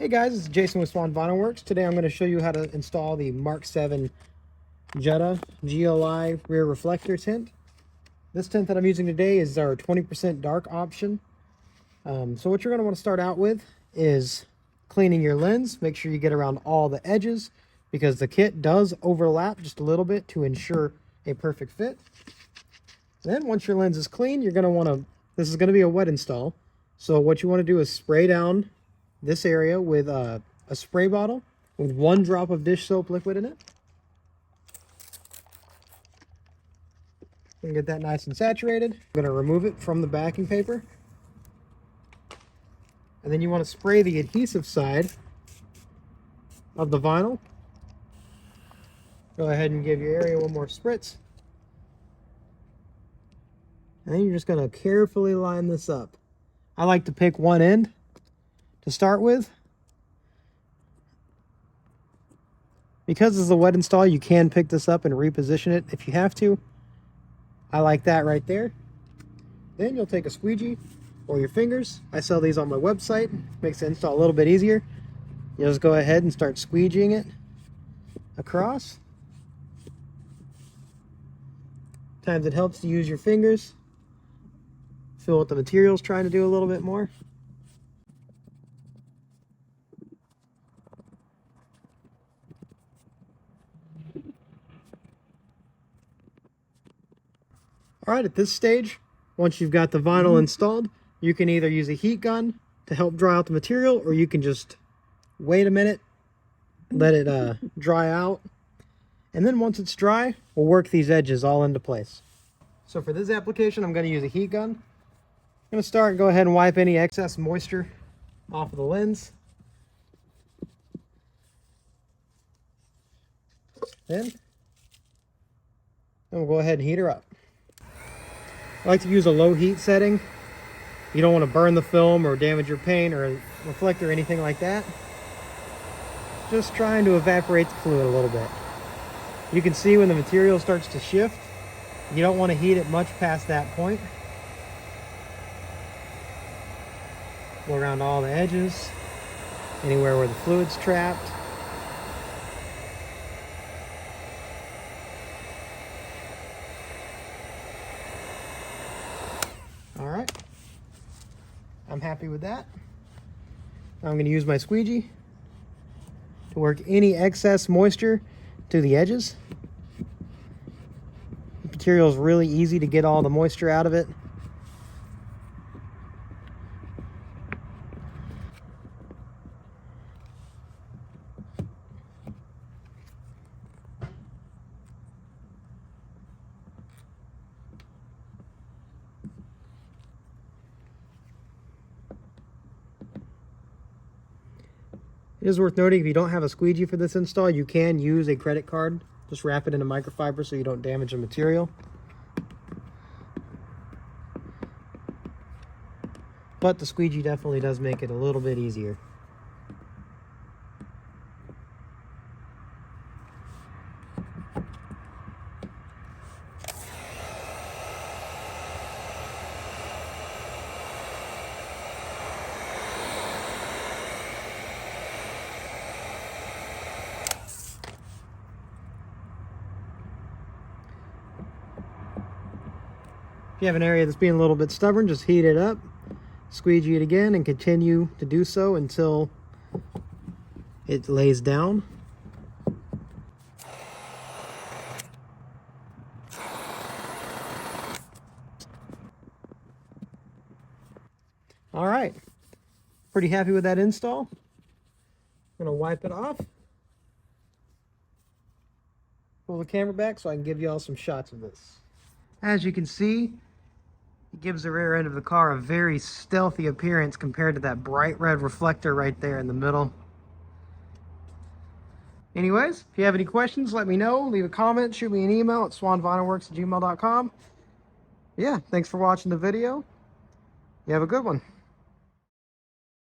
Hey guys, it's Jason with swanvinylworks. Today I'm going to show you how to install the MK7 Jetta GLI rear reflector tint. This tint that I'm using today is our 20% dark option. So what you're going to want to start out with is cleaning your lens. Make sure you get around all the edges because the kit does overlap just a little bit to ensure a perfect fit. Then once your lens is clean, you're going to want to, this is going to be a wet install. So what you want to do is spray down this area with a spray bottle with 1 drop of dish soap liquid in it. Gonna get that nice and saturated. I'm gonna remove it from the backing paper. And then you want to spray the adhesive side of the vinyl. Go ahead and give your area one more spritz. And then you're just gonna carefully line this up. I like to pick one end to start with. Because this is a wet install, you can pick this up and reposition it if you have to. I like that right there. Then you'll take a squeegee or your fingers. I sell these on my website. Makes the install a little bit easier. You'll just go ahead and start squeegeeing it across. Sometimes it helps to use your fingers. Feel what the material's trying to do a little bit more. All right, at this stage, once you've got the vinyl installed, you can either use a heat gun to help dry out the material, or you can just wait a minute, let it dry out. And then once it's dry, we'll work these edges all into place. So for this application, I'm going to use a heat gun. I'm going to start and go ahead and wipe any excess moisture off of the lens. Then we'll go ahead and heat her up. I like to use a low heat setting. You don't want to burn the film or damage your paint or reflector or anything like that. Just trying to evaporate the fluid a little bit. You can see when the material starts to shift, you don't want to heat it much past that point. Go around all the edges, anywhere where the fluid's trapped. All right, I'm happy with that. Now I'm going to use my squeegee to work any excess moisture to the edges. The material is really easy to get all the moisture out of it. It is worth noting, if you don't have a squeegee for this install, you can use a credit card. Just wrap it in a microfiber so you don't damage the material. But the squeegee definitely does make it a little bit easier. If you have an area that's being a little bit stubborn, just heat it up, squeegee it again, and continue to do so until it lays down. All right, pretty happy with that install. I'm gonna wipe it off. Pull the camera back so I can give you all some shots of this. As you can see, it gives the rear end of the car a very stealthy appearance compared to that bright red reflector right there in the middle. Anyways, if you have any questions, let me know. Leave a comment, shoot me an email at swanvinylworks@gmail.com. Yeah, thanks for watching the video. You have a good one.